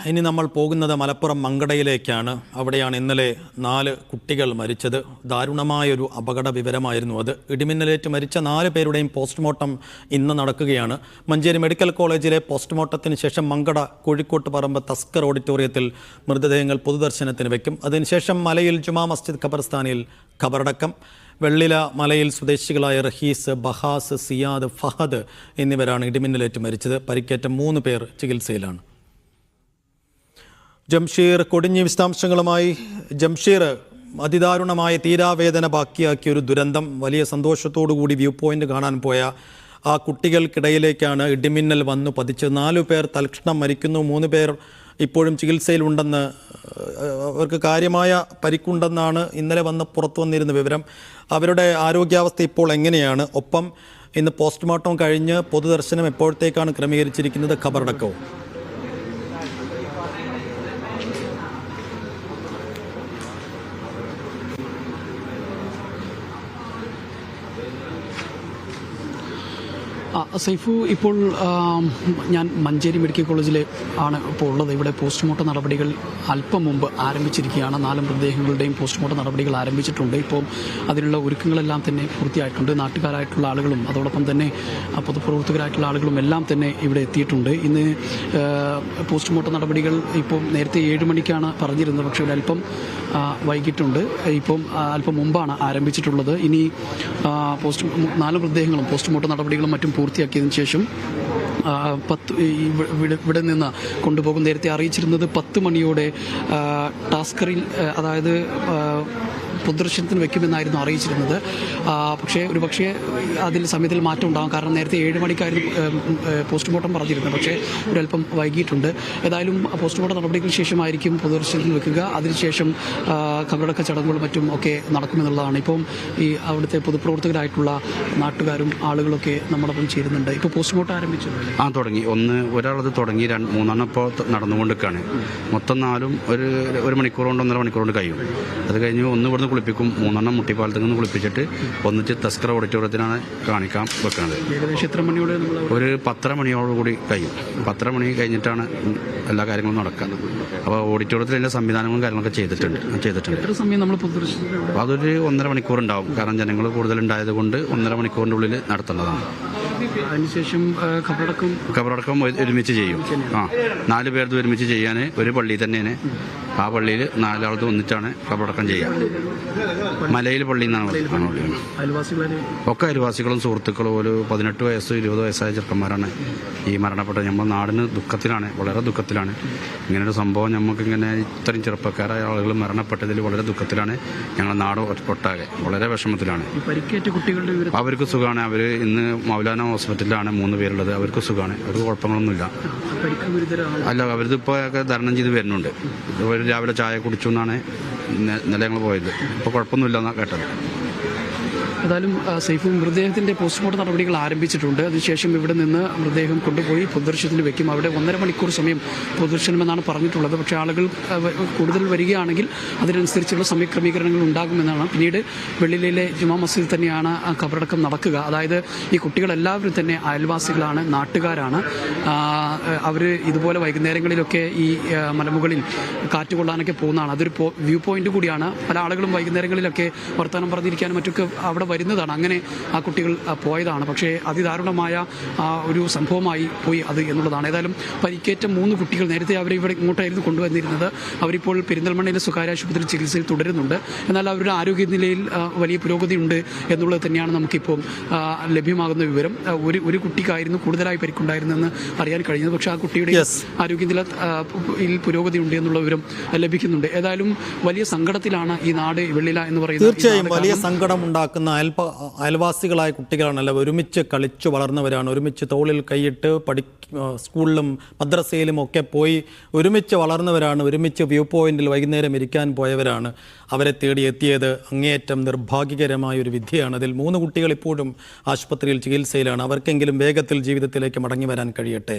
ഇനി നമ്മൾ പോകുന്നത് മലപ്പുറം മങ്കടയിലേക്കാണ്. അവിടെയാണ് ഇന്നലെ 4 കുട്ടികൾ മരിച്ചത്. ദാരുണമായൊരു അപകട വിവരമായിരുന്നു അത്. ഇടിമിന്നലേറ്റ് മരിച്ച 4 പേരുടെയും പോസ്റ്റ്മോർട്ടം ഇന്ന് നടക്കുകയാണ്. മഞ്ചേരി മെഡിക്കൽ കോളേജിലെ പോസ്റ്റ്മോർട്ടത്തിന് ശേഷം മങ്കട കോഴിക്കോട്ട് പറമ്പ് തസ്കർ ഓഡിറ്റോറിയത്തിൽ മൃതദേഹങ്ങൾ പൊതുദർശനത്തിന് വയ്ക്കും. അതിനുശേഷം മലയിൽ ജുമാ മസ്ജിദ് ഖബർസ്ഥാനിൽ ഖബറടക്കം. വെള്ളില മലയിൽ സ്വദേശികളായ റഹീസ്, ബഹാസ്, സിയാദ്, ഫഹദ് എന്നിവരാണ് ഇടിമിന്നലേറ്റ് മരിച്ചത്. പരിക്കേറ്റ 3 പേർ ചികിത്സയിലാണ്. ജംഷീർ കൊടിഞ്ഞി വിശദാംശങ്ങളുമായി. ജംഷീർ, അതിദാരുണമായ തീരാവേദന ബാക്കിയാക്കിയ ഒരു ദുരന്തം. വലിയ സന്തോഷത്തോടുകൂടി വ്യൂ പോയിന്റ് കാണാൻ പോയ ആ കുട്ടികൾക്കിടയിലേക്കാണ് ഇടിമിന്നൽ വന്നു പതിച്ചത്. 4 പേർ തൽക്ഷണം മരിക്കുന്നു. 3 പേർ ഇപ്പോഴും ചികിത്സയിലുണ്ടെന്ന്, അവർക്ക് കാര്യമായ പരിക്കുണ്ടെന്നാണ് ഇന്നലെ പുറത്തു വന്നിരുന്ന വിവരം. അവരുടെ ആരോഗ്യാവസ്ഥ ഇപ്പോൾ എങ്ങനെയാണ്? ഒപ്പം ഇന്ന് പോസ്റ്റ്മോർട്ടം കഴിഞ്ഞ് പൊതുദർശനം എപ്പോഴത്തേക്കാണ് ക്രമീകരിച്ചിരിക്കുന്നത്? ഖബറടക്കവും സൈഫു, ഇപ്പോൾ ഞാൻ മഞ്ചേരി മെഡിക്കൽ കോളേജിൽ ആണ് ഇപ്പോൾ ഉള്ളത്. ഇവിടെ പോസ്റ്റ്മോർട്ടം നടപടികൾ അല്പം മുമ്പ് ആരംഭിച്ചിരിക്കുകയാണ്. 4 മൃതദേഹങ്ങളുടെയും പോസ്റ്റ്മോർട്ടം നടപടികൾ ആരംഭിച്ചിട്ടുണ്ട്. ഇപ്പോൾ അതിനുള്ള ഒരുക്കങ്ങളെല്ലാം തന്നെ പൂർത്തിയായിട്ടുണ്ട്. നാട്ടുകാരായിട്ടുള്ള ആളുകളും അതോടൊപ്പം തന്നെ പൊതുപ്രവർത്തകരായിട്ടുള്ള ആളുകളും എല്ലാം തന്നെ ഇവിടെ എത്തിയിട്ടുണ്ട്. ഇന്ന് പോസ്റ്റ്മോർട്ടം നടപടികൾ ഇപ്പോൾ നേരത്തെ 7 മണിക്കാണ് പറഞ്ഞിരുന്നത്, പക്ഷേ ഇവിടെ അല്പം വൈകിട്ടുണ്ട്. ഇപ്പം അല്പം മുമ്പാണ് ആരംഭിച്ചിട്ടുള്ളത്. ഇനി 4 മൃതദേഹങ്ങളും പോസ്റ്റ്മോർട്ടം നടപടികളും മറ്റും പൂർത്തിയാക്കിയതിനു ശേഷം ഇവിടെ നിന്ന് കൊണ്ടുപോകും. നേരത്തെ അറിയിച്ചിരുന്നത് 10 മണിയോടെ ടാസ്കറിൽ, അതായത് പൊതുദർശനത്തിന് വെക്കുമെന്നായിരുന്നു അറിയിച്ചിരുന്നത്. പക്ഷേ അതിൽ സമയത്തിൽ മാറ്റം ഉണ്ടാകും. കാരണം നേരത്തെ 7 മണിക്കായിരുന്നു പോസ്റ്റ്മോർട്ടം പറഞ്ഞിരുന്നത്, പക്ഷേ ഒരല്പം വൈകിയിട്ടുണ്ട്. ഏതായാലും പോസ്റ്റ്മോർട്ടം നടപടികൾക്ക് ശേഷമായിരിക്കും പൊതുദർശനത്തിന് വെക്കുക. അതിനുശേഷം ഖബറടക്ക ചടങ്ങുകളും മറ്റും ഒക്കെ നടക്കുമെന്നുള്ളതാണ്. ഇപ്പം ഈ അവിടുത്തെ പൊതുപ്രവർത്തകരായിട്ടുള്ള നാട്ടുകാരും ആളുകളൊക്കെ നമ്മോടൊപ്പം ചേരുന്നുണ്ട്. ഇപ്പോൾ പോസ്റ്റ്മോർട്ടം ആരംഭിച്ചു തുടങ്ങി. ഒരാളത് തുടങ്ങി, 3 ഇപ്പോൾ നടന്നുകൊണ്ടിരിക്കുകയാണ്. മൊത്തം 4 ഒരു മണിക്കൂർ കൊണ്ട് 1.5 മണിക്കൂർ കൊണ്ട് കഴിയും. അത് കഴിഞ്ഞ് ഇവിടുന്ന് കുളിപ്പിക്കും. 3 മുട്ടിപ്പാലത്തിൽ നിന്ന് കുളിപ്പിച്ചിട്ട് ഒന്നിച്ച് തസ്കർ ഓഡിറ്റോറിയത്തിനാണ് കാണിക്കാൻ വെക്കുന്നത്. ഏകദേശം എത്ര മണിയോടെ? ഒരു 10:30 മണിയോടുകൂടി കഴിയും. 10:30 മണി കഴിഞ്ഞിട്ടാണ് എല്ലാ കാര്യങ്ങളും നടക്കുന്നത്. അപ്പോൾ ഓഡിറ്റോറിയത്തിൽ അതിൻ്റെ സംവിധാനങ്ങളും കാര്യങ്ങളൊക്കെ ചെയ്തിട്ടുണ്ട്. എത്ര സമയം നമ്മൾ അതൊരു 1.5 മണിക്കൂർ ഉണ്ടാവും. കാരണം ജനങ്ങൾ കൂടുതലുണ്ടായത് കൊണ്ട് 1.5 മണിക്കൂറിൻ്റെ ഉള്ളിൽ നടത്തേണ്ടതാണ്. അതിനുശേഷം ഖബറടക്കം ഒരുമിച്ച് ചെയ്യും. 4 പേർക്ക് ഒരുമിച്ച് ചെയ്യാൻ ഒരു പള്ളി തന്നെയാണ്. ആ പള്ളിയിൽ 4 ആൾക്ക് ഒന്നിച്ചാണ് ഖബറടക്കം ചെയ്യുക. മലയിൽ പള്ളി എന്നാണ് ഒക്കെ അയൽവാസികളും സുഹൃത്തുക്കളും. ഒരു 18 വയസ്സ് 20 വയസ്സായ ചെറുക്കന്മാരാണ് ഈ മരണപ്പെട്ടത്. നമ്മൾ നാടിന് ദുഃഖത്തിലാണ്, വളരെ ദുഃഖത്തിലാണ്. ഇങ്ങനൊരു സംഭവം നമുക്കിങ്ങനെ ഇത്രയും ചെറുപ്പക്കാരായ ആളുകൾ മരണപ്പെട്ടതിൽ വളരെ ദുഃഖത്തിലാണ്. ഞങ്ങളുടെ നാട് ഒട്ടാകെ വളരെ വിഷമത്തിലാണ്. അവർക്ക് സുഖമാണ്. അവർ ഇന്ന് മൗലാന ഹോസ്പിറ്റലിലാണ് 3 പേരുള്ളത്. അവർക്ക് സുഖമാണ്, അവർക്ക് കുഴപ്പങ്ങളൊന്നുമില്ല. അല്ല, അവരിതിപ്പോൾ തരണം ചെയ്ത് വരുന്നുണ്ട്. രാവിലെ ചായ കുടിച്ചു എന്നാണ് ഇന്നലെ ഞങ്ങൾ പോയത്. ഇപ്പോൾ കുഴപ്പമൊന്നുമില്ലെന്നാണ് കേട്ടത്. ഏതായാലും സൈഫും മൃതദേഹത്തിൻ്റെ പോസ്റ്റ്മോർട്ടം നടപടികൾ ആരംഭിച്ചിട്ടുണ്ട്. അതിനുശേഷം ഇവിടെ നിന്ന് മൃതദേഹം കൊണ്ടുപോയി പൊതുദർശനത്തിന് വെക്കും. അവിടെ 1.5 മണിക്കൂർ സമയം പൊതുദർശനമെന്നാണ് പറഞ്ഞിട്ടുള്ളത്. പക്ഷേ ആളുകൾ കൂടുതൽ വരികയാണെങ്കിൽ അതിനനുസരിച്ചുള്ള സമയക്രമീകരണങ്ങൾ ഉണ്ടാകുമെന്നാണ്. പിന്നീട് വെള്ളിലയിലെ ജുമാ മസ്ജിദിൽ തന്നെയാണ് ഖബറടക്കം നടക്കുക. അതായത് ഈ കുട്ടികളെല്ലാവരും തന്നെ അയൽവാസികളാണ്, നാട്ടുകാരാണ്. അവർ ഇതുപോലെ വൈകുന്നേരങ്ങളിലൊക്കെ ഈ മലമുകളിൽ കാറ്റ് കൊള്ളാനൊക്കെ പോകുന്നതാണ്. അതൊരു വ്യൂ പോയിന്റ് കൂടിയാണ്. പല ആളുകളും വൈകുന്നേരങ്ങളിലൊക്കെ വർത്തമാനം പറഞ്ഞിരിക്കാനും മറ്റൊക്കെ അവിടെ വരുന്നതാണ്. അങ്ങനെ ആ കുട്ടികൾ പോയതാണ്. പക്ഷേ അതിദാരുണമായ ഒരു സംഭവമായി പോയി അത് എന്നുള്ളതാണ്. ഏതായാലും പരിക്കേറ്റ 3 കുട്ടികൾ, നേരത്തെ അവരെ ഇവിടെ ഇങ്ങോട്ടായിരുന്നു കൊണ്ടുവന്നിരുന്നത്. അവരിപ്പോൾ പെരിന്തൽമണ്ണയിലെ സ്വകാര്യ ആശുപത്രിയിൽ ചികിത്സയിൽ തുടരുന്നുണ്ട്. എന്നാൽ അവരുടെ ആരോഗ്യനിലയിൽ വലിയ പുരോഗതി ഉണ്ട് എന്നുള്ളത് തന്നെയാണ് നമുക്കിപ്പോൾ ലഭ്യമാകുന്ന വിവരം. ഒരു കുട്ടിക്കായിരുന്നു കൂടുതലായി പരിക്കുണ്ടായിരുന്നെന്ന് അറിയാൻ കഴിഞ്ഞത്. പക്ഷേ ആ കുട്ടിയുടെ ആരോഗ്യനിലയിൽ പുരോഗതി ഉണ്ട് എന്നുള്ള വിവരം ലഭിക്കുന്നുണ്ട്. ഏതായാലും വലിയ സങ്കടത്തിലാണ് ഈ നാട്, വെള്ളില എന്ന് പറയുന്നത്. തീർച്ചയായും വലിയ സങ്കടം ഉണ്ടാക്കുന്ന അയൽവാസികളായ കുട്ടികളാണല്ലോ. ഒരുമിച്ച് കളിച്ചു വളർന്നവരാണ്. ഒരുമിച്ച് തോളിൽ കൈയിട്ട് സ്കൂളിലും മദ്രസയിലും ഒക്കെ പോയി ഒരുമിച്ച് വളർന്നവരാണ്. ഒരുമിച്ച് വ്യൂ പോയിന്റിൽ വൈകുന്നേരം ഇരിക്കാൻ പോയവരാണ്. അവരെ തേടി എത്തിയത് അങ്ങേയറ്റം നിർഭാഗ്യകരമായ ഒരു വിധിയാണ്. അതിൽ 3 കുട്ടികൾ ഇപ്പോഴും ആശുപത്രിയിൽ ചികിത്സയിലാണ്. അവർക്കെങ്കിലും വേഗത്തിൽ ജീവിതത്തിലേക്ക് മടങ്ങി വരാൻ കഴിയട്ടെ.